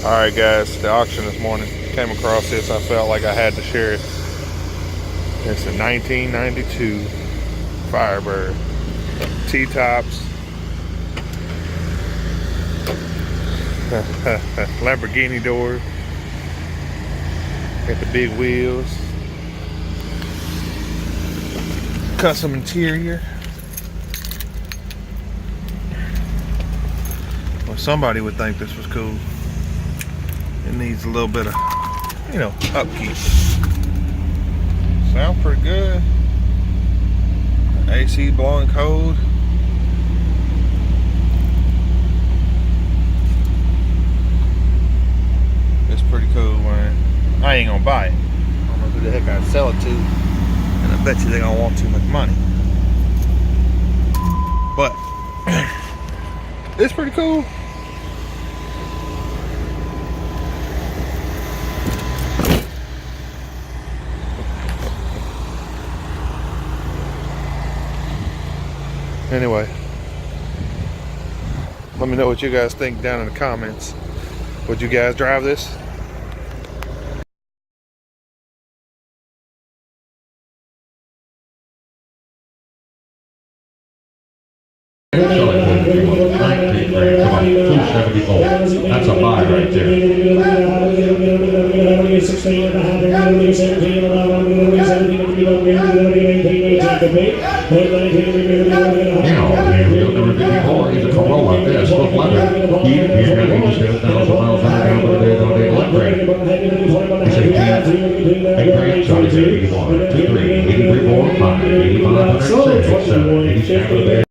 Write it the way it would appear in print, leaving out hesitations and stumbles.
Alright guys, the auction this morning. Came across this, I felt like I had to share it. It's a 1992 Firebird. T-tops. Lamborghini door. Got the big wheels. Custom interior. Well, somebody would think this was cool. It needs a little bit of, upkeep. Sound pretty good. AC blowing cold. It's pretty cool, man. I ain't gonna buy it. I don't know who the heck I'd sell it to, and I bet you they're gonna want too much money. But it's pretty cool. Anyway, let me know what you guys think down in the comments. Would you guys drive this? Selling for 19 grand, about 274. That's a buy right there. Real number 54 is a Corolla. There's full leather. He's got 87,000 miles on the day one grand. He's 8 grand, so he's 81, 2, 3, 83, 4, 5, 85, 106, 87, 87.